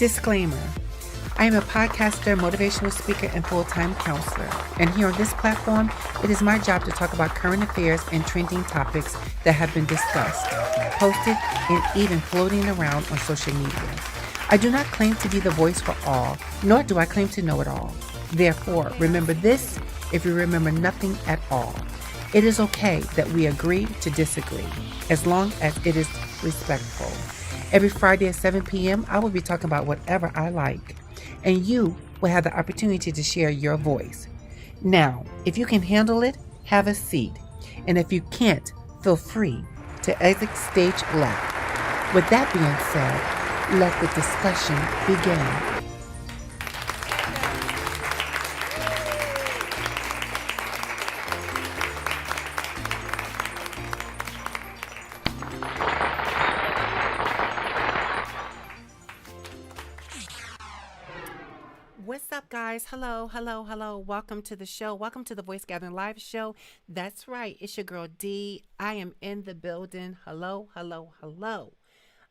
Disclaimer. I am a podcaster, motivational speaker, and full-time counselor. And here on this platform, it is my job to talk about current affairs and trending topics that have been discussed, posted, and even floating around on social media. I do not claim to be the voice for all, nor do I claim to know it all. Therefore, remember this if you remember nothing at all. It is okay that we agree to disagree, as long as it is respectful. Every Friday at 7 p.m., I will be talking about whatever I like, and you will have the opportunity to share your voice. Now, if you can handle it, have a seat, and if you can't, feel free to exit stage left. With that being said, let the discussion begin. What's up, guys? Hello. Welcome to the show. Welcome to the Voice Gathering Live show. That's right. It's your girl, D. I am in the building. Hello.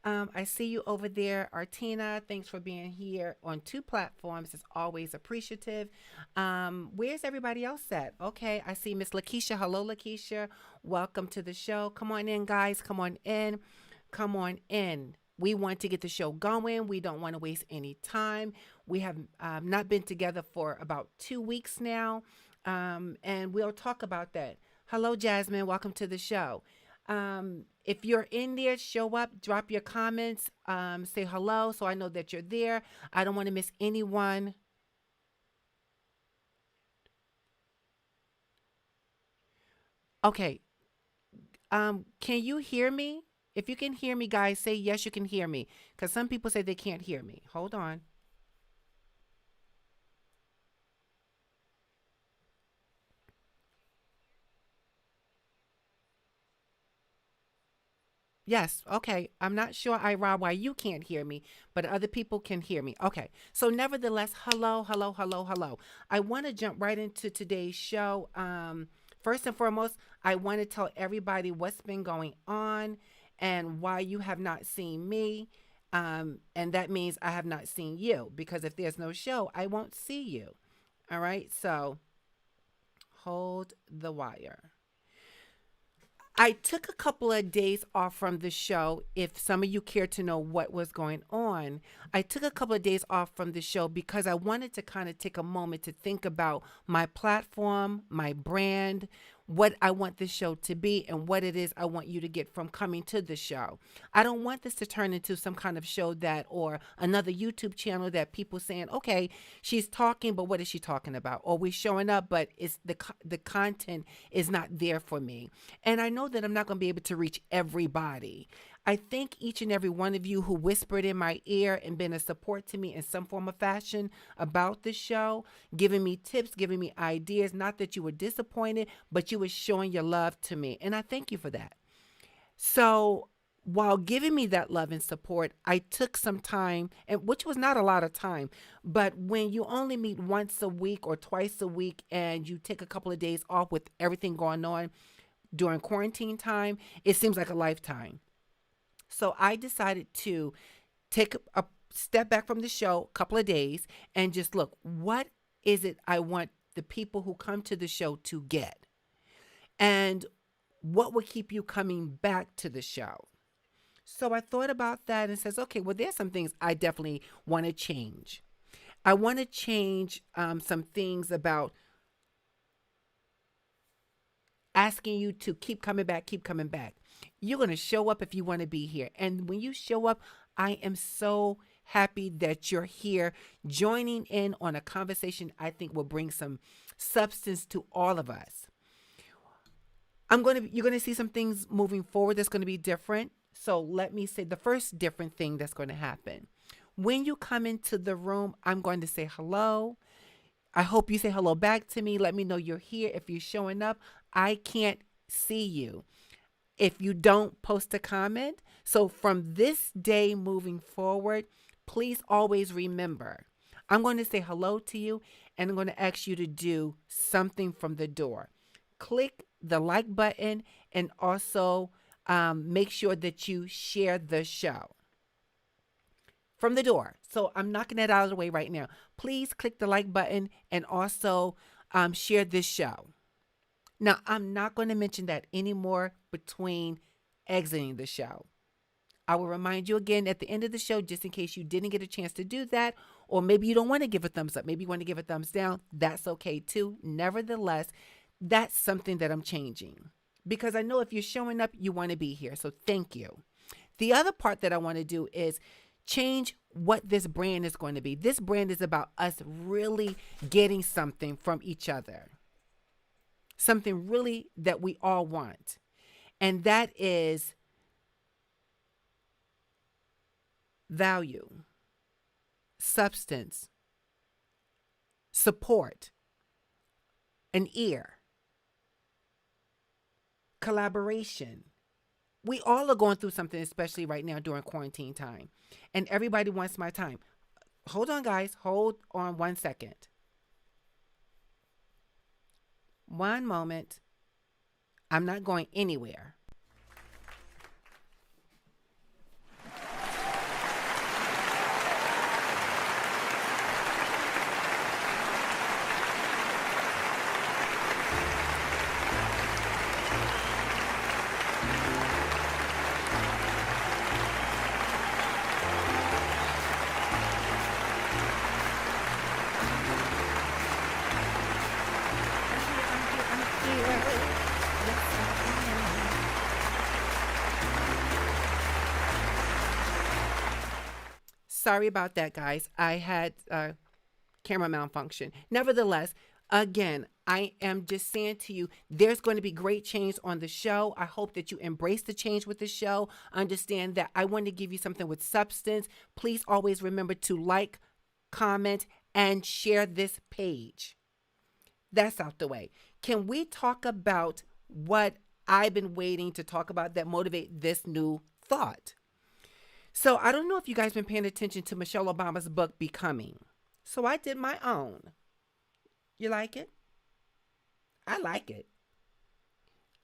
I see you over there, Artina. Thanks for being here on two platforms. It's always appreciative. Where's everybody else at? Okay, I see Miss Lakeisha. Hello, Lakeisha. Welcome to the show. Come on in, guys. Come on in. We want to get the show going. We don't want to waste any time. We have not been together for about 2 weeks now, and we'll talk about that. Hello, Jasmine. Welcome to the show. If you're in there, show up, drop your comments, say hello so I know that you're there. I don't want to miss anyone. Okay. Can you hear me? If you can hear me, guys, say yes, you can hear me. Because some people say they can't hear me. Hold on. Yes, okay. I'm not sure, Ira, why you can't hear me, but other people can hear me. Okay. So nevertheless, hello. I want to jump right into today's show. First and foremost, I want to tell everybody what's been going on and why you have not seen me. And that means I have not seen you, because if there's no show, I won't see you. All right. So hold the wire. I took a couple of days off from the show. If some of you care to know what was going on, I took a couple of days off from the show because I wanted to kind of take a moment to think about my platform, my brand, what I want this show to be, and what it is I want you to get from coming to the show. I don't want this to turn into some kind of show that, or another YouTube channel that people saying, okay, she's talking, but what is she talking about? Or we're showing up, but it's the content is not there for me. And I know that I'm not going to be able to reach everybody. I thank each and every one of you who whispered in my ear and been a support to me in some form of fashion about the show, giving me tips, giving me ideas. Not that you were disappointed, but you were showing your love to me. And I thank you for that. So while giving me that love and support, I took some time, and which was not a lot of time, but when you only meet once a week or twice a week and you take a couple of days off with everything going on during quarantine time, it seems like a lifetime. So I decided to take a step back from the show a couple of days and just look, what is it I want the people who come to the show to get? And what will keep you coming back to the show? So I thought about that and says, okay, well, there's some things I definitely want to change. I want to change some things about asking you to keep coming back, keep coming back. You're going to show up if you want to be here. And when you show up, I am so happy that you're here joining in on a conversation I think will bring some substance to all of us. You're going to see some things moving forward that's going to be different. So let me say the first different thing that's going to happen. When you come into the room, I'm going to say hello. I hope you say hello back to me. Let me know you're here. If you're showing up, I can't see you if you don't post a comment. So from this day moving forward, please always remember, I'm going to say hello to you and I'm going to ask you to do something from the door. Click the like button and also make sure that you share the show. from the door. So I'm knocking that out of the way right now. Please click the like button and also share this show. Now, I'm not going to mention that anymore between exiting the show. I will remind you again at the end of the show, just in case you didn't get a chance to do that, or maybe you don't want to give a thumbs up. Maybe you want to give a thumbs down. That's okay too. Nevertheless, that's something that I'm changing because I know if you're showing up, you want to be here. So thank you. The other part that I want to do is change what this brand is going to be. This brand is about us really getting something from each other, something really that we all want. And that is value, substance, support, an ear, collaboration. We all are going through something, especially right now during quarantine time. And everybody wants my time. Hold on, guys. Hold on 1 second. One moment. I'm not going anywhere. Sorry about that, guys. I had camera malfunction. Nevertheless, again, I am just saying to you, there's going to be great change on the show. I hope that you embrace the change with the show. Understand that I want to give you something with substance. Please always remember to like, comment, and share this page. That's out the way. Can we talk about what I've been waiting to talk about that motivate this new thought? So I don't know if you guys been paying attention to Michelle Obama's book, Becoming. So I did my own. You like it? I like it.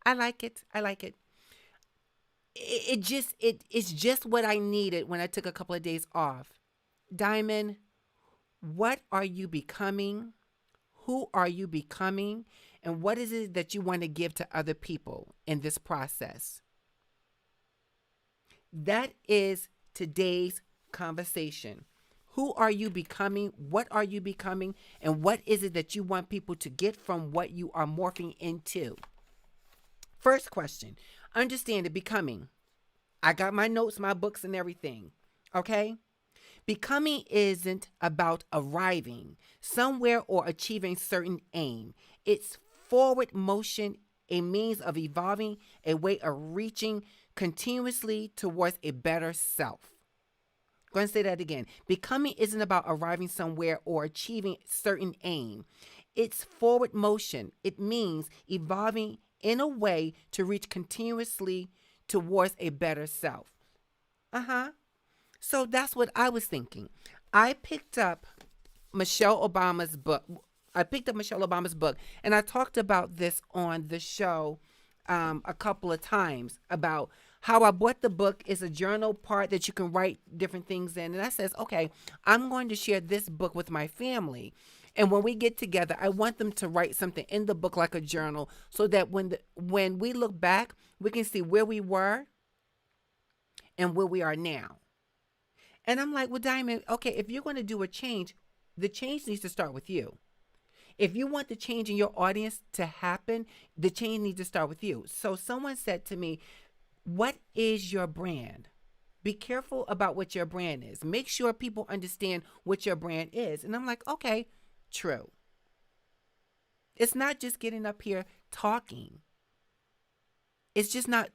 I like it. I like it. It's just what I needed when I took a couple of days off. Diamond, what are you becoming? Who are you becoming? And what is it that you want to give to other people in this process? That is today's conversation. Who are you becoming? What are you becoming? And what is it that you want people to get from what you are morphing into? First question, understand it, becoming. I got my notes, my books, and everything. Okay? Becoming isn't about arriving somewhere or achieving certain aim. It's forward motion, a means of evolving, a way of reaching continuously towards a better self. I'm going to say that again. Becoming isn't about arriving somewhere or achieving certain aim. It's forward motion. It means evolving in a way to reach continuously towards a better self. So that's what I was thinking. I picked up Michelle Obama's book. And I talked about this on the show a couple of times about how I bought the book. Is a journal part that you can write different things in. And I says, okay, I'm going to share this book with my family. And when we get together, I want them to write something in the book like a journal so that when we look back, we can see where we were and where we are now. And I'm like, well, Diamond, okay, if you're going to do a change, the change needs to start with you. If you want the change in your audience to happen, the change needs to start with you. So someone said to me, what is your brand? Be careful about what your brand is. Make sure people understand what your brand is. And I'm like, okay, true. It's not just getting up here talking. It's just not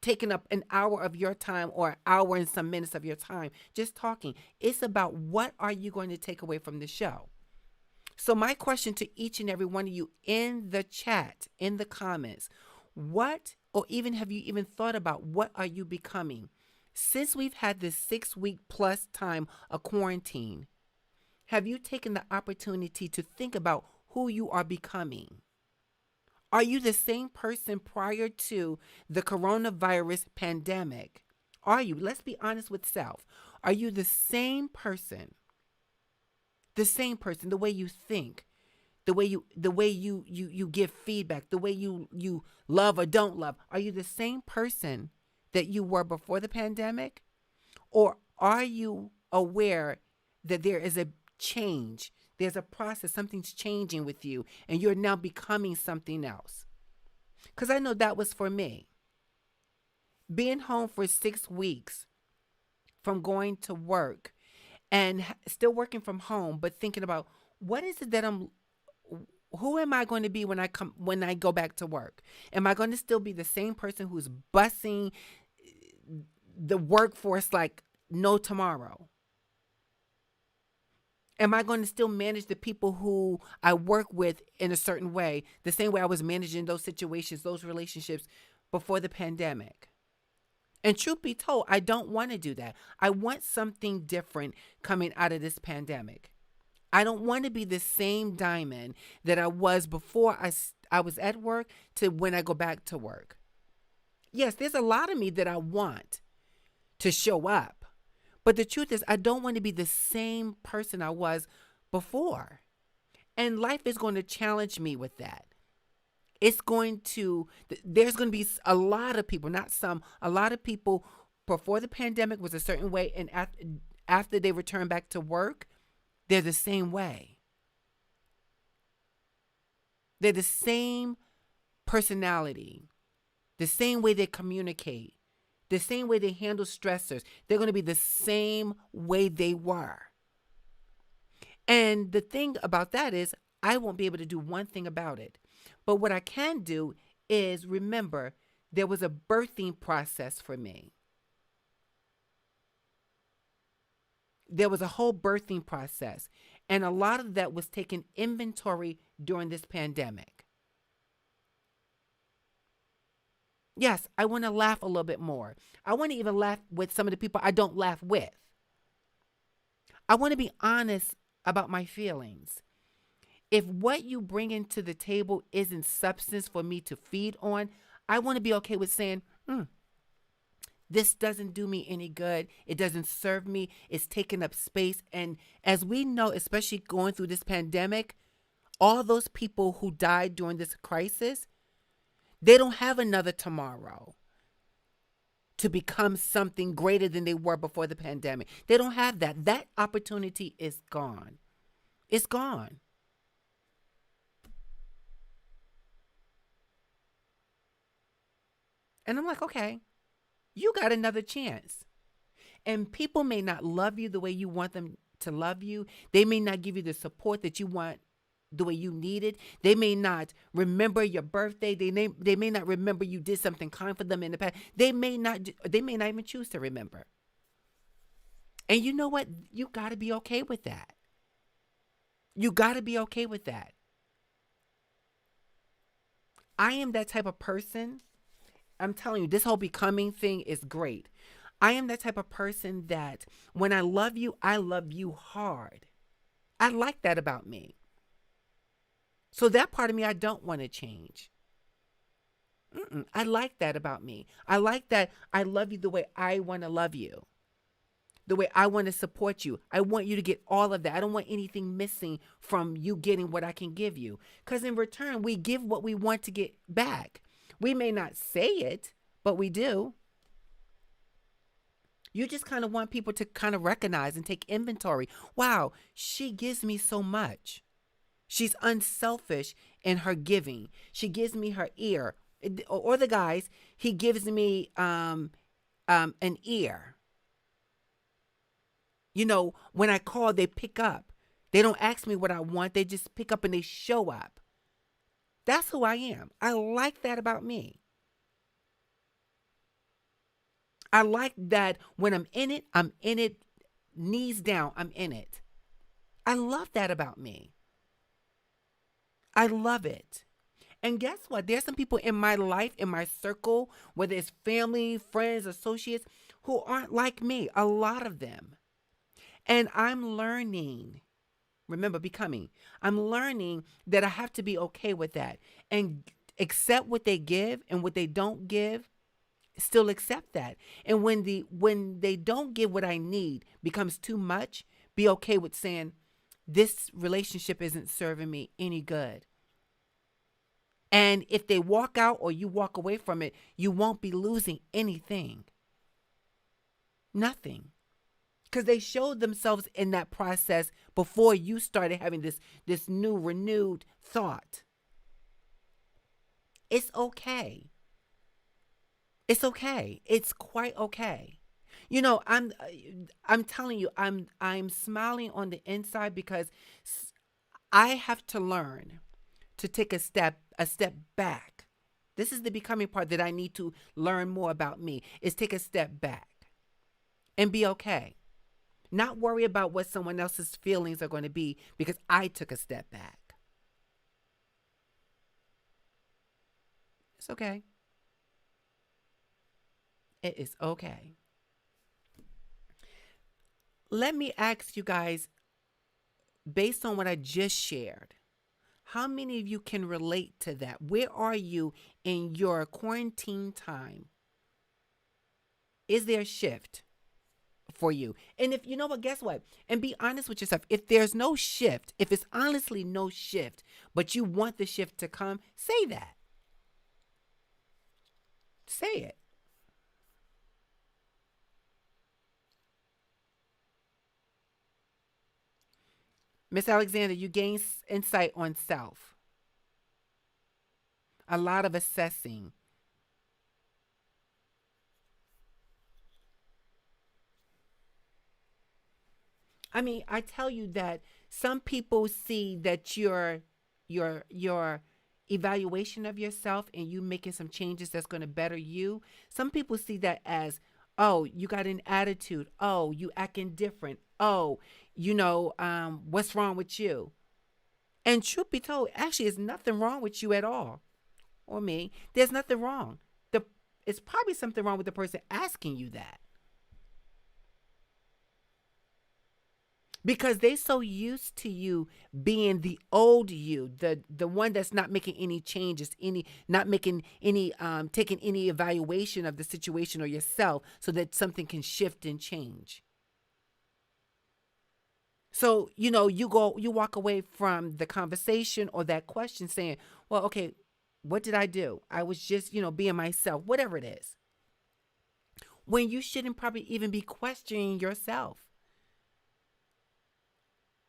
taking up an hour of your time or an hour and some minutes of your time just talking. It's about what are you going to take away from the show. So my question to each and every one of you in the chat, in the comments, what, or even have you even thought about what are you becoming? Since we've had this 6-week plus time of quarantine, have you taken the opportunity to think about who you are becoming? Are you the same person prior to the coronavirus pandemic? Are you? Let's be honest with self. Are you the same person? The same person, the way you think, the way you give feedback, the way you love or don't love. Are you the same person that you were before the pandemic? Or are you aware that there is a change? There's a process, something's changing with you, and you're now becoming something else. Because I know that was for me. Being home for 6 weeks from going to work and still working from home, but thinking about what is it that who am I going to be when I go back to work? Am I going to still be the same person who's bussing the workforce like no tomorrow? Am I going to still manage the people who I work with in a certain way, the same way I was managing those situations, those relationships before the pandemic? And truth be told, I don't want to do that. I want something different coming out of this pandemic. I don't want to be the same diamond that I was before I was at work to when I go back to work. Yes, there's a lot of me that I want to show up. But the truth is, I don't want to be the same person I was before. And life is going to challenge me with that. There's going to be a lot of people, not some, a lot of people before the pandemic was a certain way. And after they return back to work, they're the same way. They're the same personality, the same way they communicate, the same way they handle stressors. They're going to be the same way they were. And the thing about that is, I won't be able to do one thing about it. But what I can do is remember there was a birthing process for me. There was a whole birthing process. And a lot of that was taking inventory during this pandemic. Yes, I want to laugh a little bit more. I want to even laugh with some of the people I don't laugh with. I want to be honest about my feelings. If what you bring into the table isn't substance for me to feed on, I want to be okay with saying, this doesn't do me any good. It doesn't serve me. It's taking up space. And as we know, especially going through this pandemic, all those people who died during this crisis, they don't have another tomorrow to become something greater than they were before the pandemic. They don't have that. That opportunity is gone. It's gone. And I'm like, okay, you got another chance. And people may not love you the way you want them to love you. They may not give you the support that you want the way you need it. They may not remember your birthday. They may not remember you did something kind for them in the past. They may not even choose to remember. And you know what? You got to be okay with that. You got to be okay with that. I am that type of person. I'm telling you, this whole becoming thing is great. I am that type of person that when I love you hard. I like that about me. So that part of me, I don't want to change. I like that about me. I like that I love you the way I want to love you. The way I want to support you. I want you to get all of that. I don't want anything missing from you getting what I can give you. Because in return, we give what we want to get back. We may not say it, but we do. You just kind of want people to kind of recognize and take inventory. Wow, she gives me so much. She's unselfish in her giving. She gives me her ear. Or the guys, he gives me an ear. You know, when I call, they pick up. They don't ask me what I want. They just pick up and they show up. That's who I am. I like that about me. I like that when I'm in it, knees down, I'm in it. I love that about me. I love it. And guess what? There's some people in my life, in my circle, whether it's family, friends, associates, who aren't like me, a lot of them. And I'm learning, remember, becoming. I'm learning that I have to be okay with that and accept what they give and what they don't give. still accept that. And when they don't give what I need, becomes too much, be okay with saying this relationship isn't serving me any good. And if they walk out or you walk away from it, you won't be losing anything. Nothing. Because they showed themselves in that process before you started having this new renewed thought. It's okay. It's okay. It's quite okay. You know, I'm telling you, I'm smiling on the inside because I have to learn to take a step back. This is the becoming part that I need to learn more about me. Is take a step back and be okay. Not worry about what someone else's feelings are going to be because I took a step back. It's okay. It is okay. Let me ask you guys, based on what I just shared, how many of you can relate to that? Where are you in your quarantine time? Is there a shift for you? And if you know what, guess what? And be honest with yourself. If there's no shift, if it's honestly no shift, but you want the shift to come, say that. Say it. Miss Alexander, you gain insight on self. A lot of assessing. I mean, I tell you that some people see that your evaluation of yourself and you making some changes that's going to better you. Some people see that as, oh, you got an attitude. Oh, you acting different. Oh, what's wrong with you? And truth be told, actually, there's nothing wrong with you at all, or me. There's nothing wrong. The It's probably something wrong with the person asking you that. Because they so used to you being the old you, the one that's not making any changes, any not making any taking any evaluation of the situation or yourself so that something can shift and change. So, you walk away from the conversation or that question saying, well, okay, what did I do? I was just, being myself, whatever it is. When you shouldn't probably even be questioning yourself.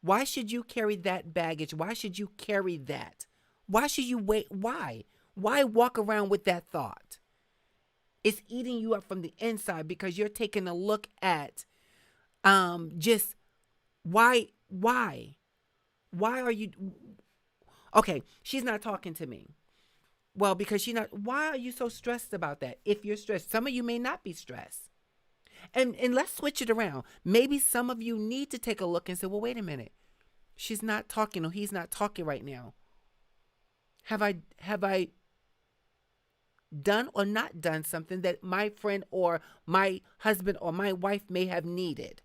Why should you carry that baggage? Why should you carry that? Why should you wait? Why? Why walk around with that thought? It's eating you up from the inside because you're taking a look at just why are you okay, she's not talking to me. Well, because why are you so stressed about that? If you're stressed, some of you may not be stressed. And let's switch it around. Maybe some of you need to take a look and say, well, wait a minute. She's not talking or he's not talking right now. Have I done or not done something that my friend or my husband or my wife may have needed?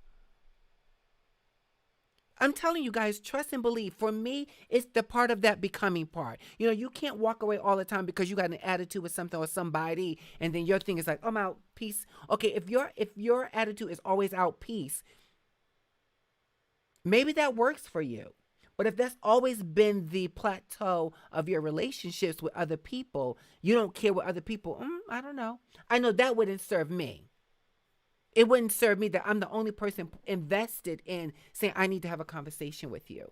I'm telling you guys, trust and believe. For me, it's the part of that becoming part. You can't walk away all the time because you got an attitude with something or somebody, and then your thing is like, I'm out, peace. Okay, if your attitude is always out, peace, maybe that works for you. But if that's always been the plateau of your relationships with other people, you don't care what other people, I don't know. I know that wouldn't serve me. It wouldn't serve me that I'm the only person invested in saying, I need to have a conversation with you.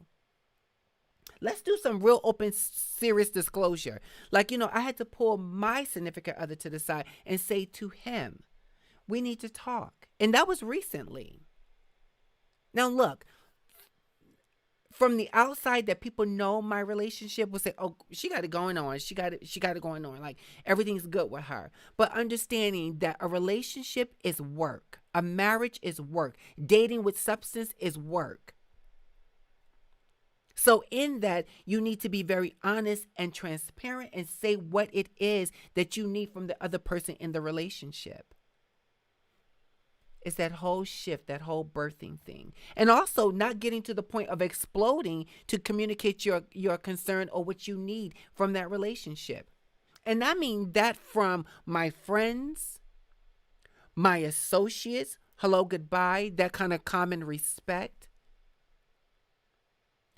Let's do some real open, serious disclosure. Like, I had to pull my significant other to the side and say to him, we need to talk. And that was recently. Now, look, from the outside that people know my relationship will say, oh, she got it going on. She got it going on. Like everything's good with her. But understanding that a relationship is work. A marriage is work. Dating with substance is work. So in that, you need to be very honest and transparent and say what it is that you need from the other person in the relationship. It's that whole shift, that whole birthing thing. And also not getting to the point of exploding to communicate your concern or what you need from that relationship. And I mean that from my friends, My associates, hello, goodbye, that kind of common respect.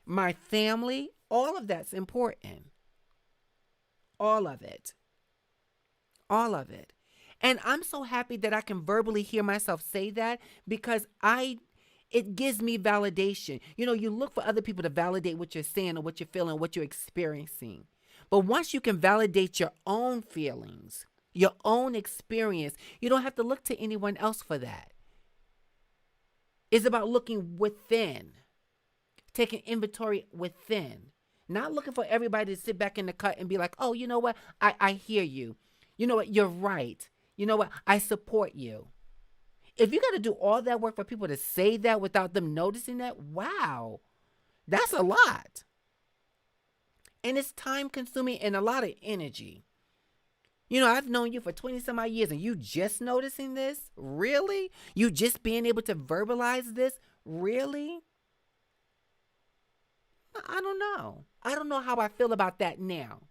My family, all of that's important. All of it. All of it. And I'm so happy that I can verbally hear myself say that because it gives me validation. You know, you look for other people to validate what you're saying or what you're feeling, what you're experiencing. But once you can validate your own feelings, your own experience, you don't have to look to anyone else for that. It's about looking within, taking inventory within, not looking for everybody to sit back in the cut and be like, oh, you know what? I hear you. You know what? You're right. You know what? I support you. If you got to do all that work for people to say that without them noticing that, wow, that's a lot. And it's time consuming and a lot of energy. You know, I've known you for 20 some odd years and you just noticing this? Really? You just being able to verbalize this? Really? I don't know. I don't know how I feel about that now.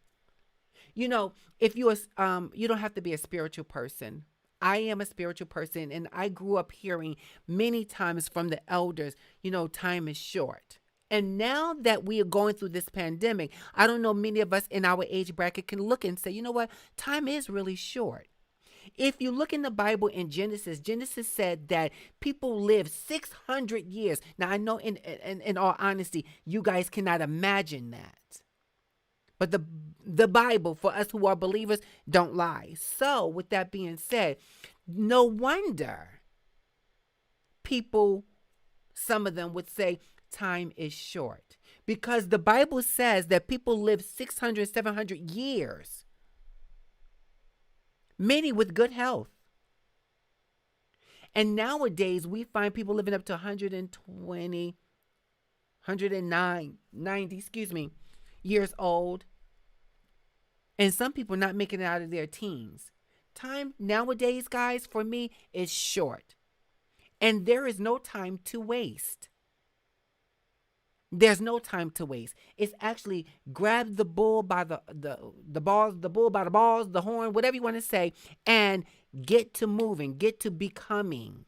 You know, if you don't have to be a spiritual person. I am a spiritual person, and I grew up hearing many times from the elders, you know, time is short. And now that we are going through this pandemic, I don't know, many of us in our age bracket can look and say, you know what, time is really short. If you look in the Bible in Genesis, Genesis said that people live 600 years. Now, I know in all honesty, you guys cannot imagine that. But the Bible, for us who are believers, don't lie. So, with that being said, no wonder people, some of them would say time is short. Because the Bible says that people live 600, 700 years, many with good health. And nowadays, we find people living up to 120, 109, 90, years old. And some people not making it out of their teens. Time nowadays, guys, for me, is short. And there is no time to waste. There's no time to waste. It's actually grab the bull by the balls, the bull by the balls, the horn, whatever you want to say, and get to moving, get to becoming.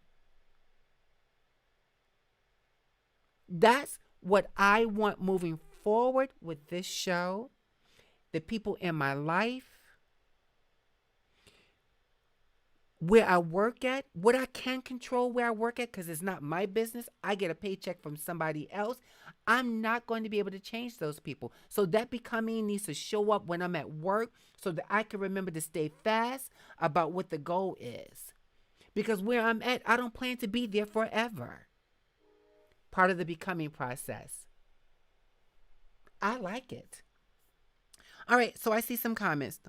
That's what I want moving forward with this show. The people in my life, where I work at, what I can control where I work at, because it's not my business. I get a paycheck from somebody else. I'm not going to be able to change those people. So that becoming needs to show up when I'm at work so that I can remember to stay fast about what the goal is. Because where I'm at, I don't plan to be there forever. Part of the becoming process. I like it. All right, so I see some comments.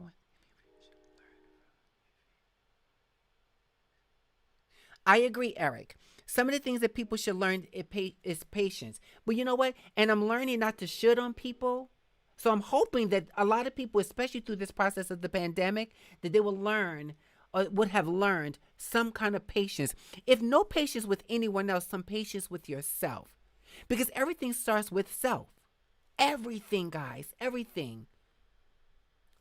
I agree, Eric. Some of the things that people should learn is patience. But you know what? And I'm learning not to should on people. So I'm hoping that a lot of people, especially through this process of the pandemic, that they will learn or would have learned some kind of patience. If no patience with anyone else, some patience with yourself. Because everything starts with self. Everything, guys, everything.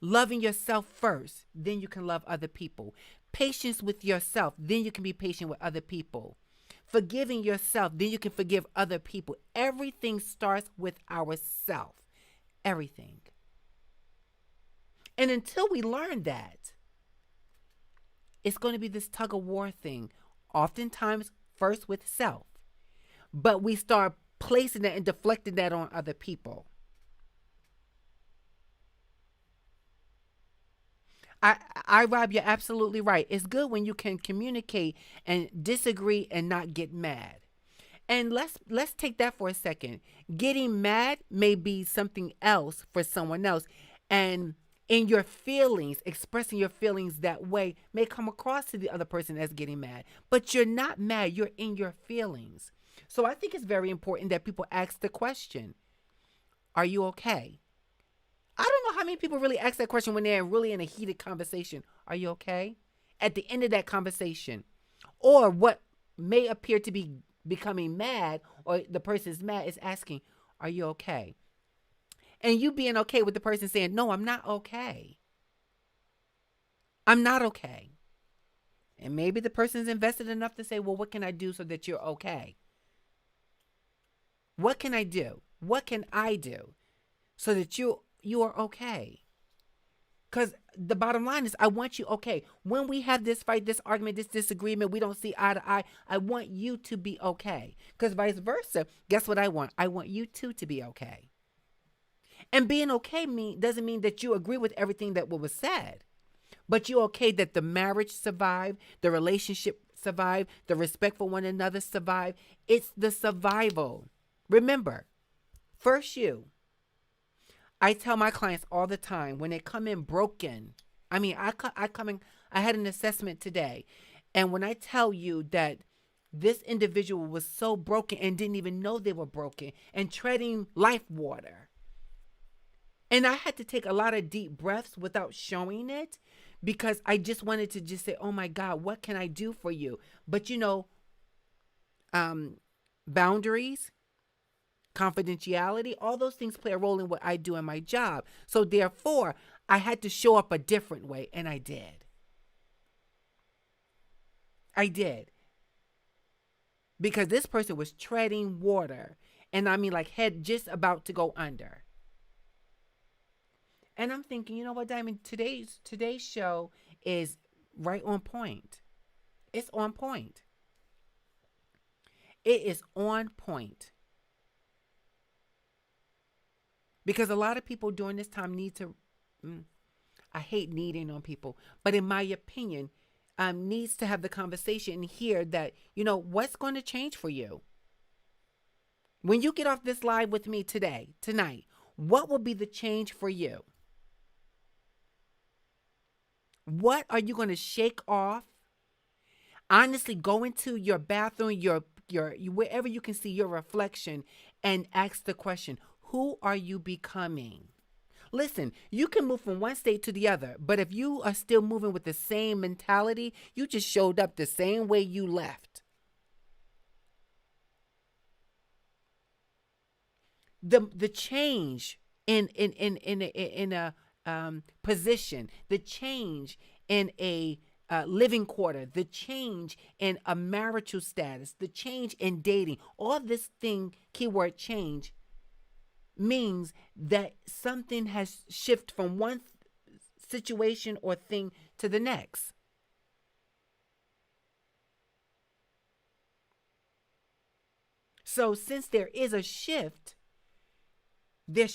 Loving yourself first, then you can love other people. Patience with yourself, then you can be patient with other people. Forgiving yourself, then you can forgive other people. Everything starts with ourself. Everything. And until we learn that, it's going to be this tug of war thing, oftentimes first with self. But we start placing that and deflecting that on other Rob, you're absolutely right. It's good when you can communicate and disagree and not get mad. And let's take that for a second. Getting mad may be something else for someone else. And in your feelings, expressing your feelings that way may come across to the other person as getting mad. But you're not mad, you're in your feelings. So I think it's very important that people ask the question, are you okay? I don't know how many people really ask that question when they're really in a heated conversation. Are you okay? At the end of that conversation. Or what may appear to be becoming mad, or the person's mad, is asking, are you okay? And you being okay with the person saying, no, I'm not okay. I'm not okay. And maybe the person's invested enough to say, well, what can I do so that you're okay? What can I do? What can I do so that you are okay? Because the bottom line is, I want you okay. When we have this fight, this argument, this disagreement, we don't see eye to eye, I want you to be okay. Because vice versa, guess what I want? I want you too to be okay. And being okay doesn't mean that you agree with everything that was said, but you're okay that the marriage survived, the relationship survived, the respect for one another survived. It's the survival. Remember, first you. I tell my clients all the time when they come in broken. I mean, I come in. I had an assessment today, and when I tell you that this individual was so broken and didn't even know they were broken and treading life water, and I had to take a lot of deep breaths without showing it because I just wanted to just say, "Oh my God, what can I do for you?" But boundaries, confidentiality, all those things play a role in what I do in my job. So therefore, I had to show up a different way, and I did. I did. Because this person was treading water, and I mean like head just about to go under. And I'm thinking, you know what, Diamond, today's show is right on point. It's on point. It is on point. Because a lot of people during this time need to, I hate needing on people, but in my opinion, needs to have the conversation and hear that, what's going to change for you. When you get off this live with me tonight, what will be the change for you? What are you going to shake off? Honestly, go into your bathroom, your wherever you can see your reflection and ask the question, who are you becoming? Listen, you can move from one state to the other, but if you are still moving with the same mentality, you just showed up the same way you left. The change in a position, the change in a living quarter, the change in a marital status, the change in dating, all this thing, keyword change, means that something has shifted from one situation or thing to the next. So since there is a shift, there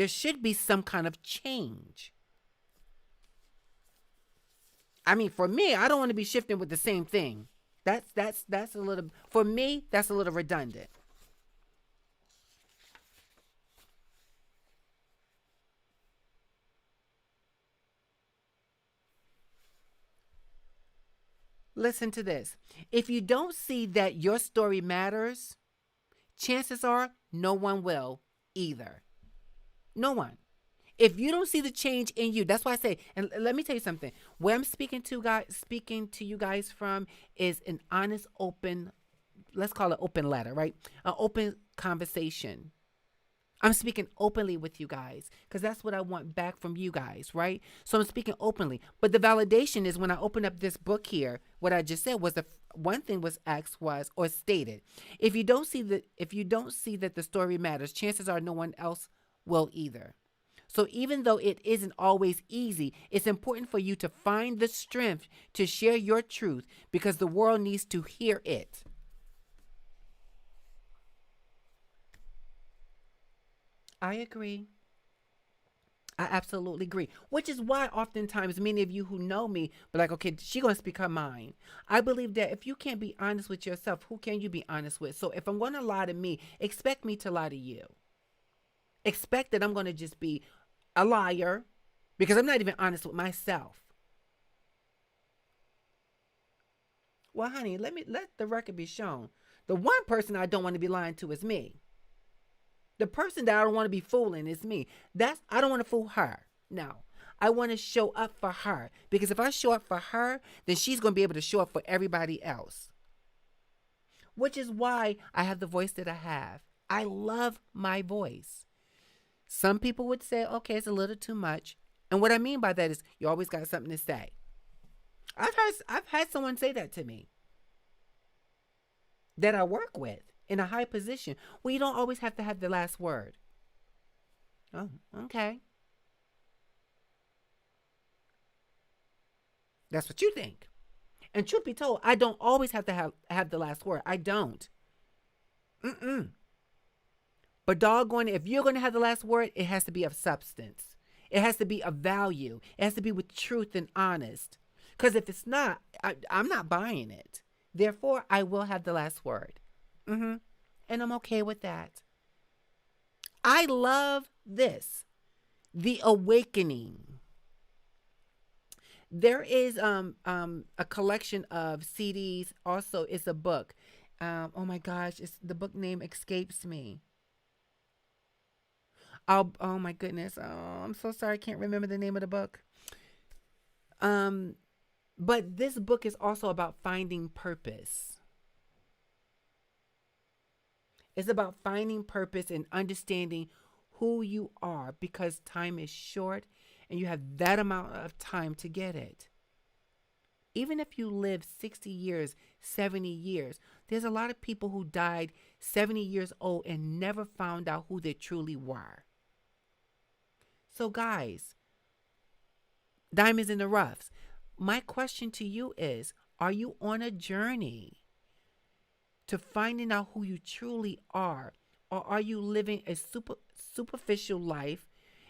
should be some kind of change. I mean, for me, I don't want to be shifting with the same thing. That's a little, for me, that's a little redundant. Listen to this. If you don't see that your story matters, chances are no one will either. No one. If you don't see the change in you, that's why I say, and let me tell you something. Where I'm speaking to you guys from is an honest, open, let's call it open letter, right? An open conversation. I'm speaking openly with you guys because that's what I want back from you guys, right? So I'm speaking openly. But the validation is when I open up this book here, what I just said was the one thing was asked was or stated. If you don't see that the story matters, chances are no one else will either. So even though it isn't always easy, it's important for you to find the strength to share your truth because the world needs to hear it. I agree. I absolutely agree. Which is why oftentimes many of you who know me be like, okay, she gonna speak her mind. I believe that if you can't be honest with yourself, who can you be honest with? So if I'm gonna lie to me, expect me to lie to you. Expect that I'm gonna just be a liar because I'm not even honest with myself. Well, honey, let the record be shown. The one person I don't want to be lying to is me. The person that I don't want to be fooling is me. I don't want to fool her. No. I want to show up for her because if I show up for her, then she's going to be able to show up for everybody else. Which is why I have the voice that I have. I love my voice. Some people would say, okay, it's a little too much. And what I mean by that is you always got something to say. I've had someone say that to me that I work with in a high position. Well, you don't always have to have the last word. Oh, okay. That's what you think. And truth be told, I don't always have to have the last word. I don't. Mm-mm. But doggone it, if you're going to have the last word, it has to be of substance. It has to be of value. It has to be with truth and honest. Because if it's not, I'm not buying it. Therefore, I will have the last word. Mm-hmm. And I'm okay with that. I love this. The Awakening. There is a collection of CDs. Also, it's a book. Oh my gosh, the book name escapes me. Oh my goodness. Oh, I'm so sorry. I can't remember the name of the book. Um, but this book is also about finding purpose. It's about finding purpose and understanding who you are because time is short and you have that amount of time to get it. Even if you live 60 years, 70 years, there's a lot of people who died 70 years old and never found out who they truly were. So, guys, diamonds in the roughs. My question to you is, are you on a journey to finding out who you truly are? Or are you living a superficial life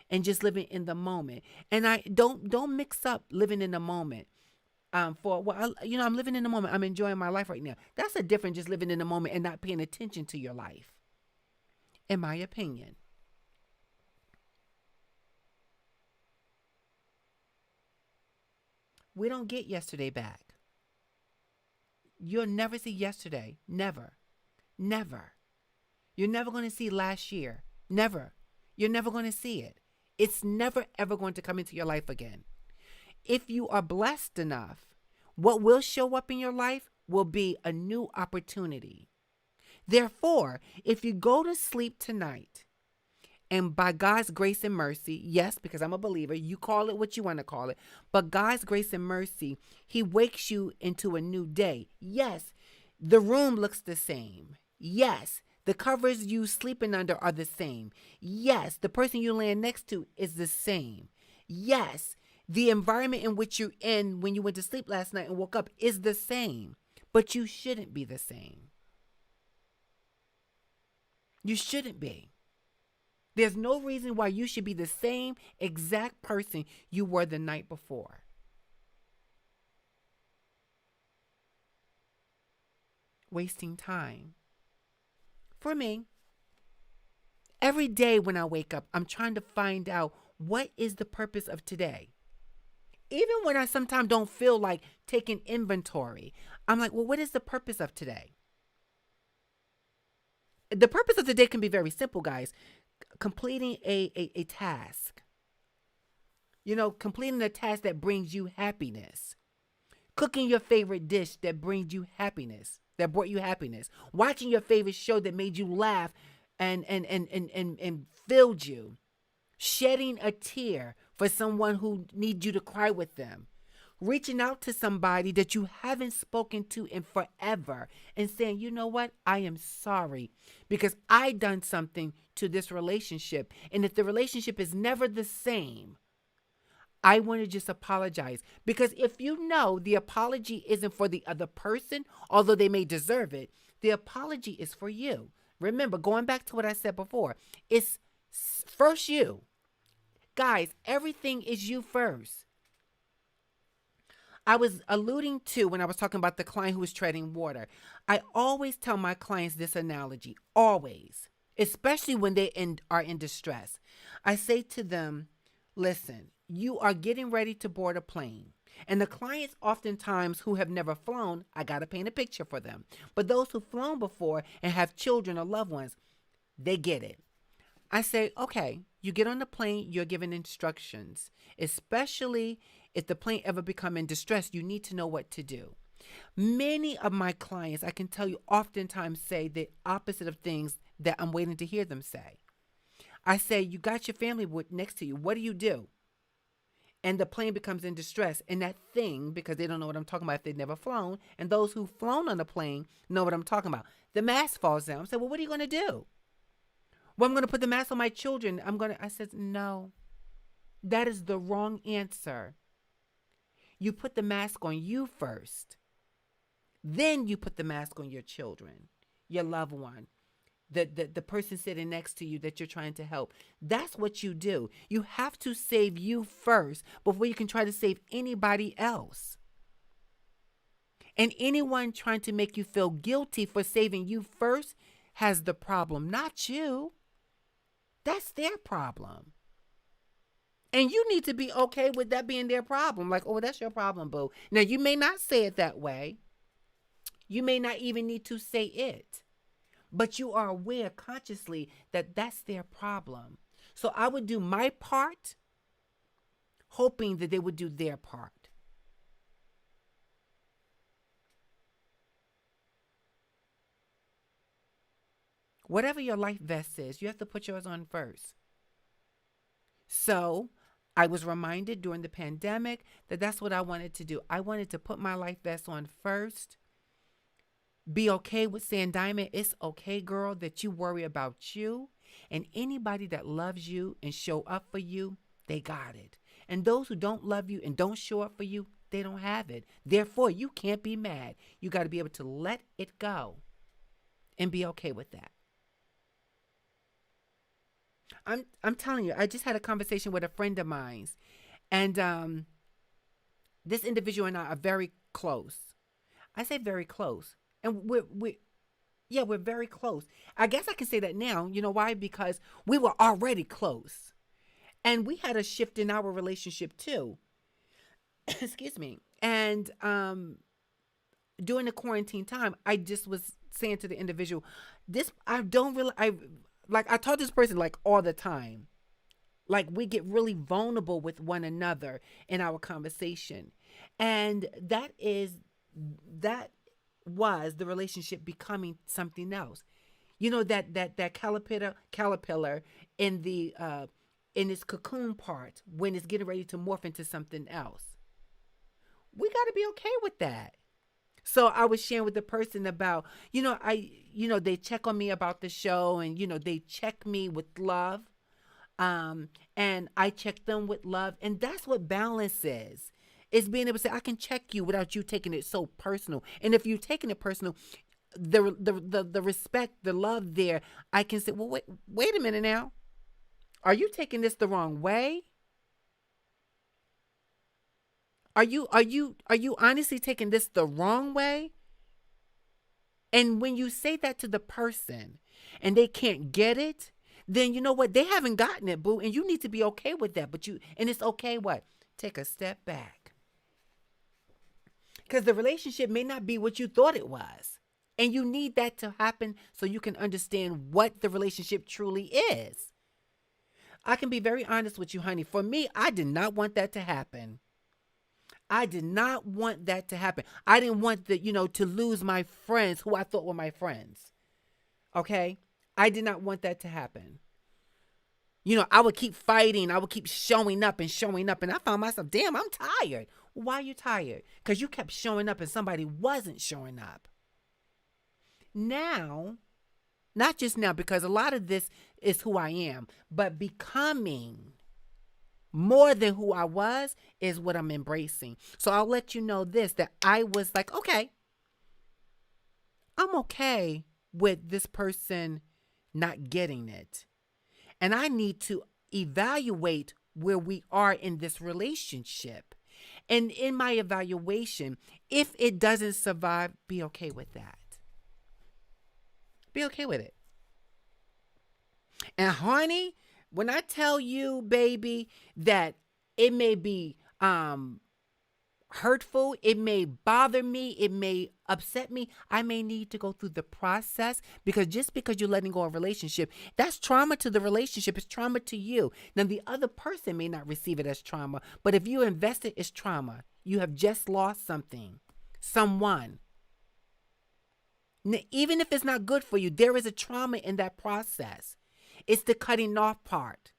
and just living in the moment? And I don't mix up living in the moment. I'm living in the moment. I'm enjoying my life right now. That's a different just living in the moment and not paying attention to your life, in my opinion. We don't get yesterday back. You'll never see yesterday. Never. Never. You're never going to see last year. Never. You're never going to see it. It's never, ever going to come into your life again. If you are blessed enough, what will show up in your life will be a new opportunity. Therefore, if you go to sleep tonight, and by God's grace and mercy, yes, because I'm a believer, you call it what you want to call it, but God's grace and mercy, He wakes you into a new day. Yes, the room looks the same. Yes, the covers you sleeping under are the same. Yes, the person you laying next to is the same. Yes, the environment in which you're in when you went to sleep last night and woke up is the same, but you shouldn't be the same. You shouldn't be. There's no reason why you should be the same exact person you were the night before. Wasting time. For me, every day when I wake up, I'm trying to find out what is the purpose of today. Even when I sometimes don't feel like taking inventory, I'm like, well, what is the purpose of today? The purpose of the day can be very simple, guys. Completing a task. Completing a task that brings you happiness. Cooking your favorite dish that brings you happiness, that brought you happiness. Watching your favorite show that made you laugh and filled you. Shedding a tear for someone who needs you to cry with them. Reaching out to somebody that you haven't spoken to in forever and saying, you know what, I am sorry because I done something to this relationship. And if the relationship is never the same, I want to just apologize. Because if you know the apology isn't for the other person, although they may deserve it, the apology is for you. Remember, going back to what I said before, it's first you. Guys, everything is you first. I was alluding to when I was talking about the client who was treading water. I always tell my clients this analogy, always, especially when they are in distress. I say to them, listen, you are getting ready to board a plane. And the clients oftentimes who have never flown, I got to paint a picture for them. But those who've flown before and have children or loved ones, they get it. I say, okay, you get on the plane, you're given instructions, especially if the plane ever become in distress, you need to know what to do. Many of my clients, I can tell you, oftentimes say the opposite of things that I'm waiting to hear them say. I say, you got your family next to you. What do you do? and the plane becomes in distress. And that thing, because they don't know what I'm talking about if they've never flown, and those who've flown on the plane know what I'm talking about. The mask falls down. I said, well, what are you going to do? Well, I'm going to put the mask on my children. I said, no, that is the wrong answer. You put the mask on you first. Then you put the mask on your children, your loved one, the person sitting next to you that you're trying to help. That's what you do. You have to save you first before you can try to save anybody else. And anyone trying to make you feel guilty for saving you first has the problem, not you. That's their problem. And you need to be okay with that being their problem. Like, oh, that's your problem, boo. Now, you may not say it that way. You may not even need to say it. But you are aware consciously that that's their problem. So I would do my part, hoping that they would do their part. Whatever your life vest is, you have to put yours on first. So I was reminded during the pandemic that that's what I wanted to do. I wanted to put my life vest on first. Be okay with saying, Diamond, it's okay, girl, that you worry about you. And anybody that loves you and show up for you, they got it. And those who don't love you and don't show up for you, they don't have it. Therefore, you can't be mad. You got to be able to let it go and be okay with that. I'm telling you, I just had a conversation with a friend of mine, and this individual and I are very close. I say very close, and we're very close. I guess I can say that now. You know why? Because we were already close, and we had a shift in our relationship too. Excuse me. And during the quarantine time, I just was saying to the individual, this I don't really I talk to this person like all the time. Like we get really vulnerable with one another in our conversation. And that was the relationship becoming something else. You know, that caterpillar in the in its cocoon part when it's getting ready to morph into something else. We got to be okay with that. So I was sharing with the person about, they check on me about the show, and, they check me with love. And I check them with love. And that's what balance is. It's being able to say, I can check you without you taking it so personal. And if you're taking it personal, the respect, the love there, I can say, well, wait a minute now. Are you taking this the wrong way? Are you honestly taking this the wrong way? And when you say that to the person and they can't get it, then you know what? They haven't gotten it, boo. And you need to be okay with that. And it's okay what? Take a step back. Because the relationship may not be what you thought it was. And you need that to happen so you can understand what the relationship truly is. I can be very honest with you, honey. For me, I did not want that to happen. I did not want that to happen. I didn't want to lose my friends who I thought were my friends. Okay? I did not want that to happen. I would keep fighting. I would keep showing up. And I found myself, damn, I'm tired. Why are you tired? Because you kept showing up and somebody wasn't showing up. Now, not just now, because a lot of this is who I am, but becoming more than who I was is what I'm embracing. So I'll let you know this, that I was like, okay, I'm okay with this person not getting it. And I need to evaluate where we are in this relationship. And in my evaluation, if it doesn't survive, be okay with that. Be okay with it. And honey, when I tell you, baby, that it may be hurtful, it may bother me, it may upset me, I may need to go through the process, because just because you're letting go of a relationship, that's trauma to the relationship. It's trauma to you. Now, the other person may not receive it as trauma, but if you invest it, it's trauma. You have just lost something, someone. Now, even if it's not good for you, there is a trauma in that process. It's the cutting off part.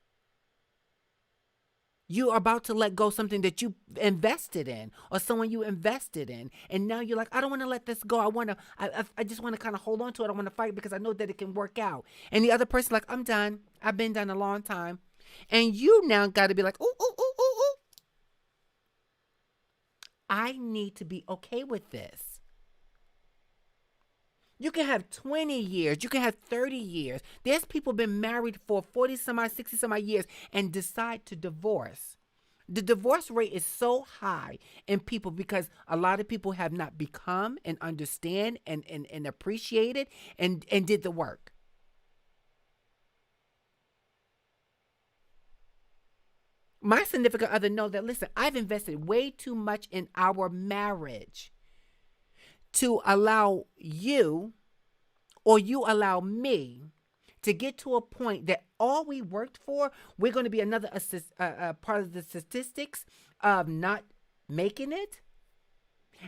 You are about to let go something that you invested in or someone you invested in. And now you're like, I don't want to let this go. I just want to kind of hold on to it. I want to fight because I know that it can work out. And the other person like, I'm done. I've been done a long time. And you now got to be like, ooh, ooh, ooh, ooh, ooh. I need to be okay with this. You can have 20 years. You can have 30 years. There's people been married for 40 some odd, 60 some odd years and decide to divorce. The divorce rate is so high in people because a lot of people have not become and understand and appreciate it and did the work. My significant other know that, listen, I've invested way too much in our marriage to allow you or you allow me to get to a point that all we worked for, we're going to be another part of the statistics of not making it.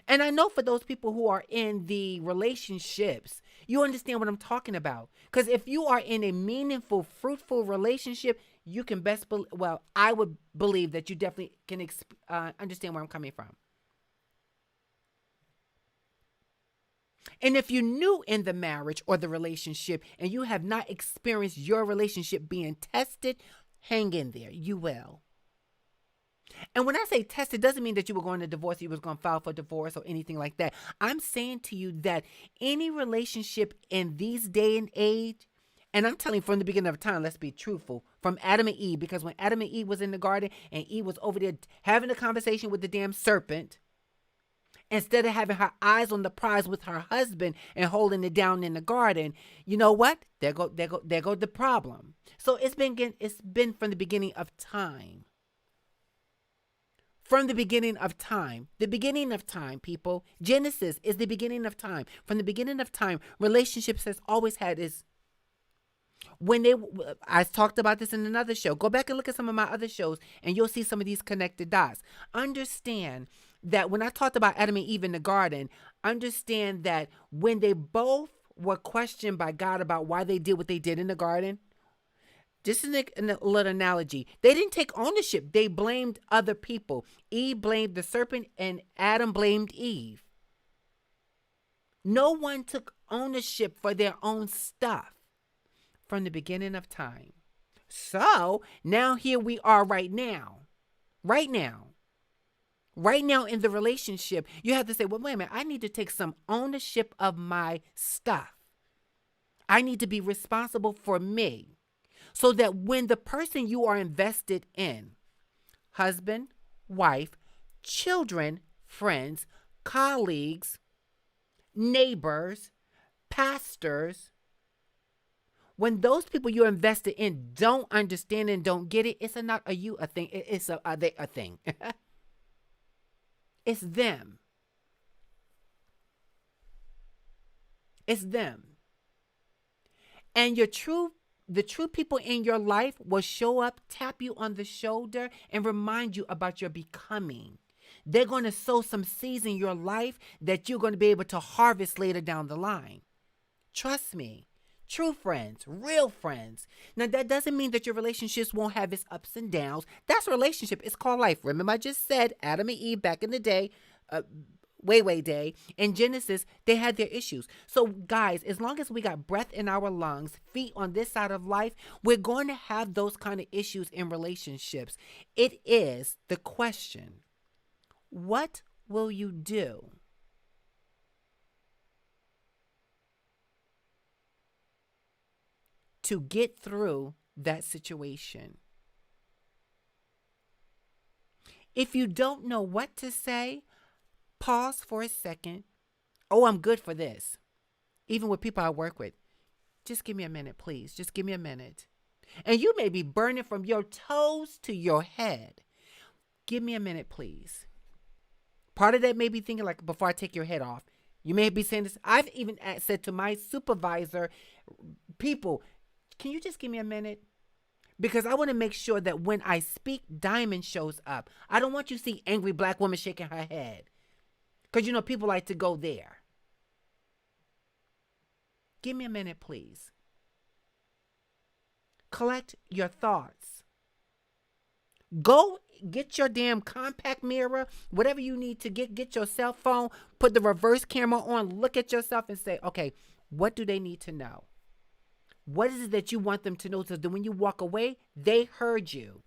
And I know for those people who are in the relationships, you understand what I'm talking about. Because if you are in a meaningful, fruitful relationship, you can well, I would believe that you definitely can understand where I'm coming from. And if you're new in the marriage or the relationship and you have not experienced your relationship being tested, hang in there. You will. And when I say tested, it doesn't mean that you were going to divorce, you was going to file for divorce or anything like that. I'm saying to you that any relationship in these day and age, and I'm telling you from the beginning of time, let's be truthful, from Adam and Eve, because when Adam and Eve was in the garden and Eve was over there having a conversation with the damn serpent, instead of having her eyes on the prize with her husband and holding it down in the garden, you know what? There go the problem. So it's been from the beginning of time. From the beginning of time. The beginning of time, people. Genesis is the beginning of time. From the beginning of time, relationships has always had is when they I talked about this in another show. Go back and look at some of my other shows and you'll see some of these connected dots. Understand that when I talked about Adam and Eve in the garden, understand that when they both were questioned by God about why they did what they did in the garden, just in a little analogy, they didn't take ownership. They blamed other people. Eve blamed the serpent and Adam blamed Eve. No one took ownership for their own stuff from the beginning of time. So now here we are right now. Right now. Right now in the relationship, you have to say, well, wait a minute, I need to take some ownership of my stuff. I need to be responsible for me. So that when the person you are invested in, husband, wife, children, friends, colleagues, neighbors, pastors, when those people you're invested in don't understand and don't get it, it's not a you a thing. It's a thing. It's them. It's them. And the true people in your life will show up, tap you on the shoulder, and remind you about your becoming. They're going to sow some seeds in your life that you're going to be able to harvest later down the line. Trust me. True friends, real friends. Now, that doesn't mean that your relationships won't have its ups and downs. That's a relationship. It's called life. Remember, I just said Adam and Eve back in the day, way day, in Genesis, they had their issues. So, guys, as long as we got breath in our lungs, feet on this side of life, we're going to have those kind of issues in relationships. It is the question, what will you do to get through that situation? If you don't know what to say, pause for a second. Oh, I'm good for this. Even with people I work with, just give me a minute, please. Just give me a minute. And you may be burning from your toes to your head. Give me a minute, please. Part of that may be thinking like, before I take your head off, you may be saying this. I've even said to my supervisor, people, can you just give me a minute? Because I want to make sure that when I speak, Diamond shows up. I don't want you to see angry black woman shaking her head. Because, you know, people like to go there. Give me a minute, please. Collect your thoughts. Go get your damn compact mirror, whatever you need to get your cell phone, put the reverse camera on, look at yourself and say, okay, what do they need to know? What is it that you want them to know so that when you walk away, they heard you?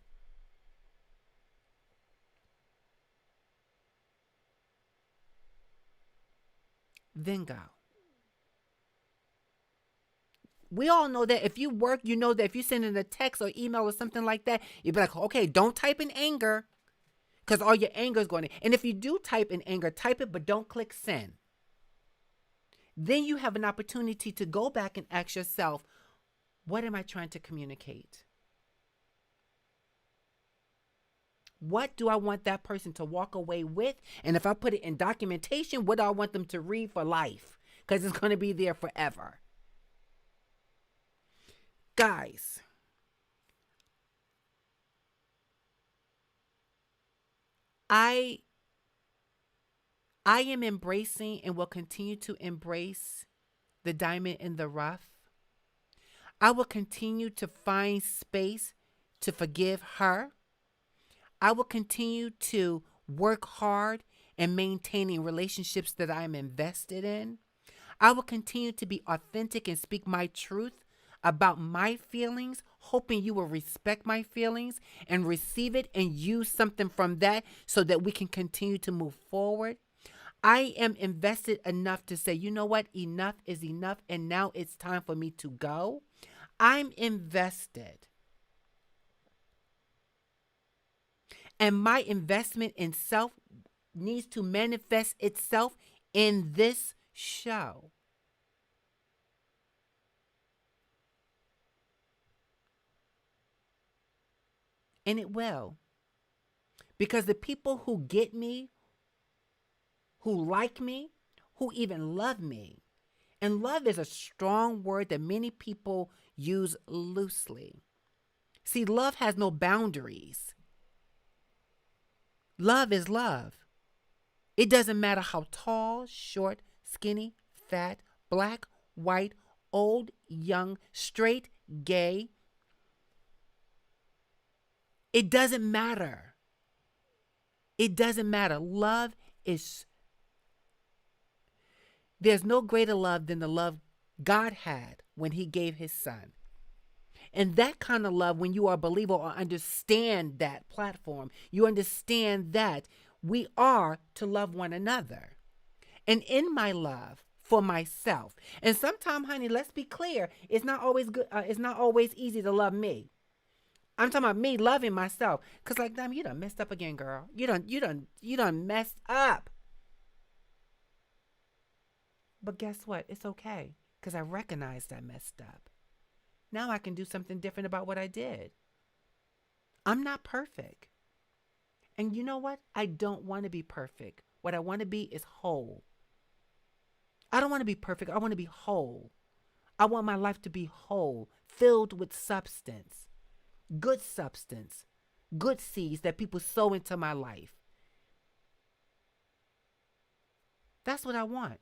Then go. We all know that if you work, you know that if you send in a text or email or something like that, you'd be like, okay, don't type in anger because all your anger is going to. And if you do type in anger, type it, but don't click send. Then you have an opportunity to go back and ask yourself, what am I trying to communicate? What do I want that person to walk away with? And if I put it in documentation, what do I want them to read for life? Because it's going to be there forever. Guys, I I am embracing and will continue to embrace the diamond in the rough. I will continue to find space to forgive her. I will continue to work hard in maintaining relationships that I'm invested in. I will continue to be authentic and speak my truth about my feelings, hoping you will respect my feelings and receive it and use something from that so that we can continue to move forward. I am invested enough to say, you know what? Enough is enough, and now it's time for me to go. I'm invested. And my investment in self needs to manifest itself in this show. And it will. Because the people who get me, who like me, who even love me, and love is a strong word that many people use loosely. See, love has no boundaries. Love is love. It doesn't matter how tall, short, skinny, fat, black, white, old, young, straight, gay. It doesn't matter. It doesn't matter. Love is, there's no greater love than the love God had when he gave his son. And that kind of love, when you are a believer or understand that platform, you understand that we are to love one another. And in my love for myself, and sometimes, honey, let's be clear, it's not always good. It's not always easy to love me. I'm talking about me loving myself. Cause like, damn, you done messed up again, girl. You done messed up. But guess what? It's okay. Cause I recognized I messed up. Now I can do something different about what I did. I'm not perfect. And you know what? I don't want to be perfect. What I want to be is whole. I don't want to be perfect. I want to be whole. I want my life to be whole, filled with substance, good seeds that people sow into my life. That's what I want.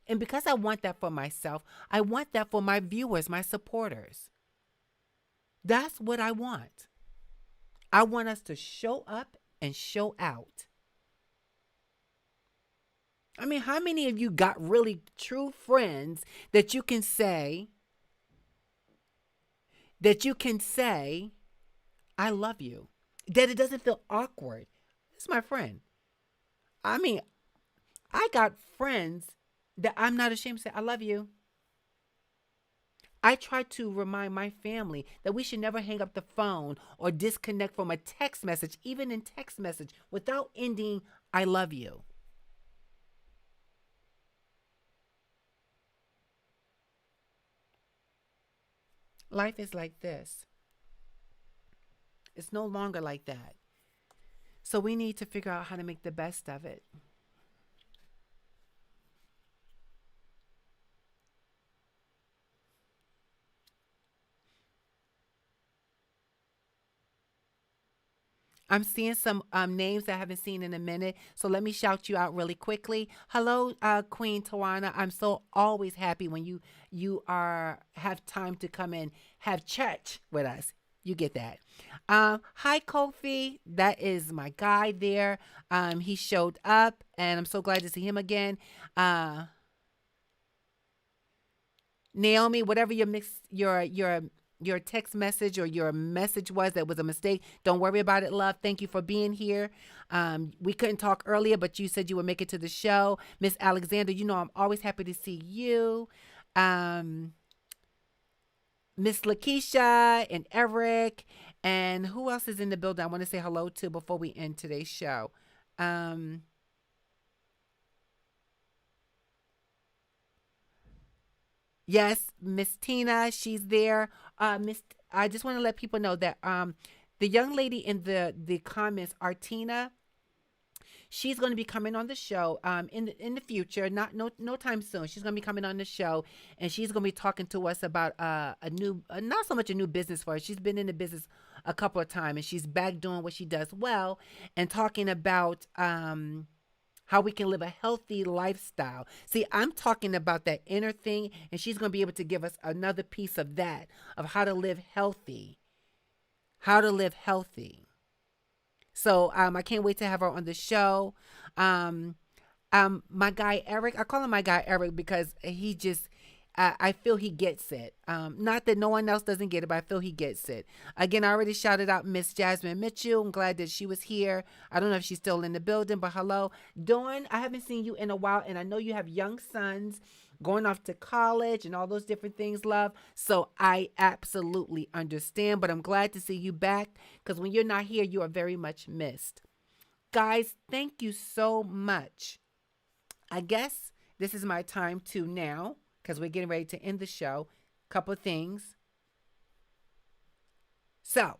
And because I want that for myself, I want that for my viewers, my supporters. That's what I want. I want us to show up and show out. I mean, how many of you got really true friends that you can say, I love you? That it doesn't feel awkward. It's my friend. I mean, I got friends that I'm not ashamed to say, I love you. I try to remind my family that we should never hang up the phone or disconnect from a text message, even in text message, without ending, I love you. Life is like this. It's no longer like that. So we need to figure out how to make the best of it. I'm seeing some names that I haven't seen in a minute. So let me shout you out really quickly. Hello, Queen Tawana. I'm so always happy when you have time to come and have church with us. You get that. Hi, Kofi. That is my guy there. He showed up, and I'm so glad to see him again. Uh, Naomi, whatever your text message or your message was that was a mistake, don't worry about it, love. Thank you for being here. We couldn't talk earlier, but you said you would make it to the show. Miss Alexander, you know I'm always happy to see you. Um, Miss Lakeisha and Eric, and who else is in the building? I want to say hello to before we end today's show. Um, yes, Miss Tina, she's there. Miss, I just want to let people know that the young lady in the comments, Artina, she's going to be coming on the show in the future, not no time soon. She's going to be coming on the show, and she's going to be talking to us about a new not so much a new business for her. She's been in the business a couple of times, and she's back doing what she does well, and talking about how we can live a healthy lifestyle. See, I'm talking about that inner thing, and she's going to be able to give us another piece of that, of how to live healthy. How to live healthy. So I can't wait to have her on the show. Um, my guy Eric, I call him my guy Eric because he just, I feel he gets it. Not that no one else doesn't get it, but I feel he gets it. Again, I already shouted out Miss Jasmine Mitchell. I'm glad that she was here. I don't know if she's still in the building, but hello. Dawn, I haven't seen you in a while, and I know you have young sons going off to college and all those different things, love. So I absolutely understand, but I'm glad to see you back because when you're not here, you are very much missed. Guys, thank you so much. I guess this is my time to now, because we're getting ready to end the show. Couple of things. So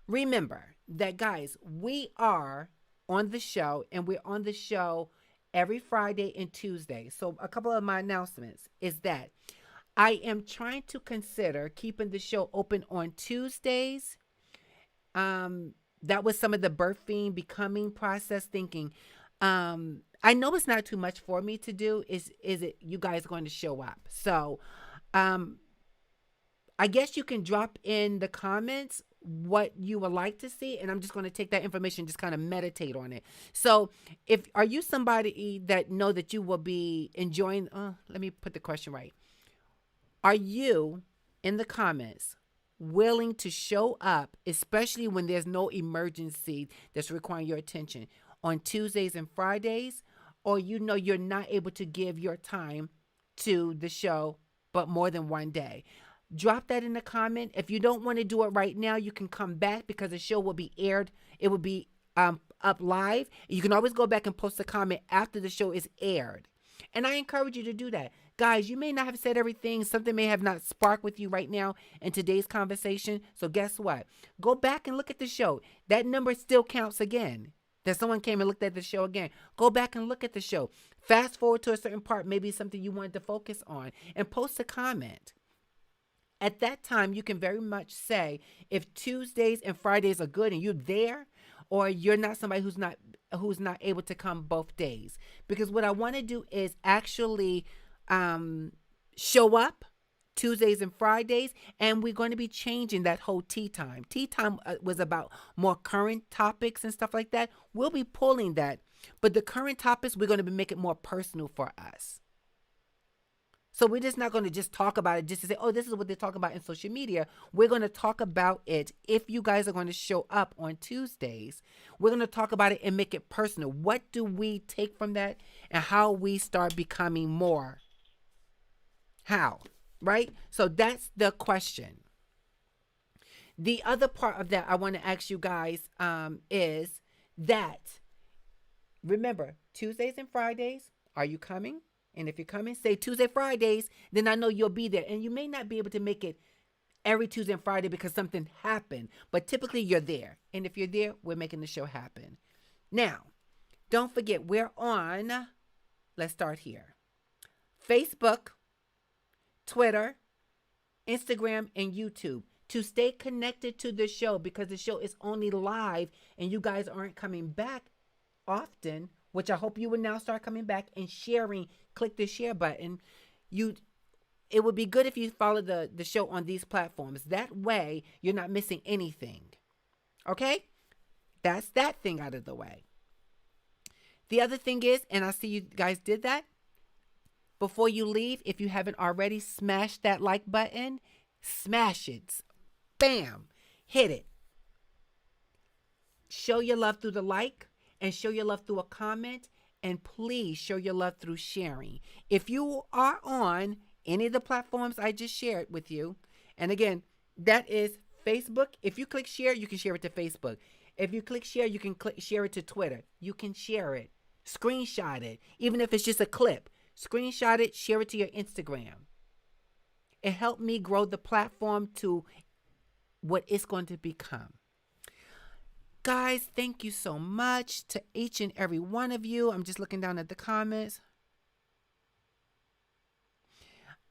remember that, guys, we are on the show, and we're on the show every Friday and Tuesday. So a couple of my announcements is that I am trying to consider keeping the show open on Tuesdays. That was some of the birthing, becoming process thinking. I know it's not too much for me to do. Is it you guys going to show up? So um I guess you can drop in the comments what you would like to see, and I'm just going to take that information, just kind of meditate on it. So if are you somebody that know that you will be enjoying, let me put the question right. Are you in the comments willing to show up, especially when there's no emergency that's requiring your attention on Tuesdays and Fridays, or you know you're not able to give your time to the show but more than one day? Drop that in the comment. If you don't want to do it right now, you can come back because the show will be aired. It will be up live. You can always go back and post a comment after the show is aired. And I encourage you to do that. Guys, you may not have said everything. Something may have not sparked with you right now in today's conversation. So guess what? Go back and look at the show. That number still counts again. That someone came and looked at the show again. Go back and look at the show. Fast forward to a certain part, maybe something you wanted to focus on, and post a comment. At that time, you can very much say if Tuesdays and Fridays are good and you're there, or you're not somebody who's not able to come both days. Because what I want to do is actually show up Tuesdays and Fridays, and we're going to be changing that whole tea time. Tea time was about more current topics and stuff like that. We'll be pulling that, but the current topics we're going to be making more personal for us. So we're just not going to just talk about it just to say, oh, this is what they talk about in social media. We're going to talk about it. If you guys are going to show up on Tuesdays, we're going to talk about it and make it personal. What do we take from that, and how we start becoming more? How? Right? So that's the question. The other part of that I want to ask you guys is that, remember, Tuesdays and Fridays, are you coming? And if you're coming, say Tuesday, Fridays, then I know you'll be there. And you may not be able to make it every Tuesday and Friday because something happened, but typically you're there. And if you're there, we're making the show happen. Now, don't forget, we're on, let's start here, Facebook, Twitter, Instagram, and YouTube to stay connected to the show, because the show is only live and you guys aren't coming back often, which I hope you will now start coming back and sharing. Click the share button. You it would be good if you follow the show on these platforms. That way, you're not missing anything. Okay? That's that thing out of the way. The other thing is, and I see you guys did that, before you leave, if you haven't already, smash that like button. Smash it. Bam. Hit it. Show your love through the like and show your love through a comment. And please show your love through sharing. If you are on any of the platforms I just shared with you, and again, that is Facebook. If you click share, you can share it to Facebook. If you click share, you can share it to Twitter. You can share it, screenshot it, even if it's just a clip. Screenshot it, share it to your Instagram. It helped me grow the platform to what it's going to become. Guys, thank you so much to each and every one of you. I'm just looking down at the comments.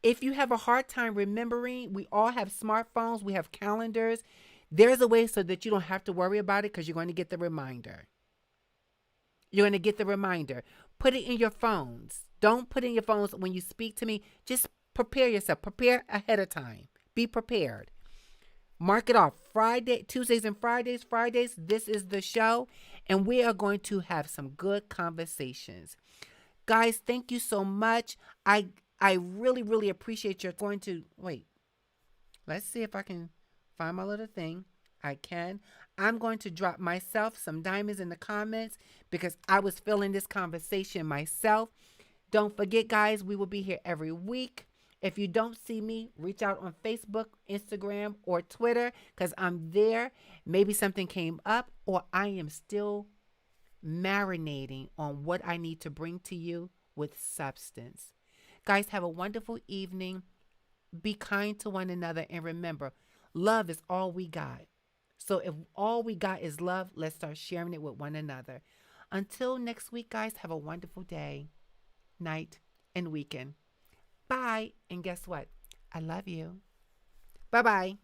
If you have a hard time remembering, we all have smartphones, we have calendars. There's a way so that you don't have to worry about it because you're going to get the reminder. You're going to get the reminder. Put it in your phones. Don't put it in your phones when you speak to me. Just prepare yourself. Prepare ahead of time. Be prepared. Mark it off. Friday, Tuesdays and Fridays. Fridays, this is the show. And we are going to have some good conversations. Guys, thank you so much. I really, really appreciate your going to wait. Let's see if I can find my little thing. I can. I'm going to drop myself some diamonds in the comments because I was feeling this conversation myself. Don't forget, guys, we will be here every week. If you don't see me, reach out on Facebook, Instagram, or Twitter because I'm there. Maybe something came up or I am still marinating on what I need to bring to you with substance. Guys, have a wonderful evening. Be kind to one another. And remember, love is all we got. So if all we got is love, let's start sharing it with one another. Until next week, guys, have a wonderful day, night, and weekend. Bye. And guess what? I love you. Bye-bye.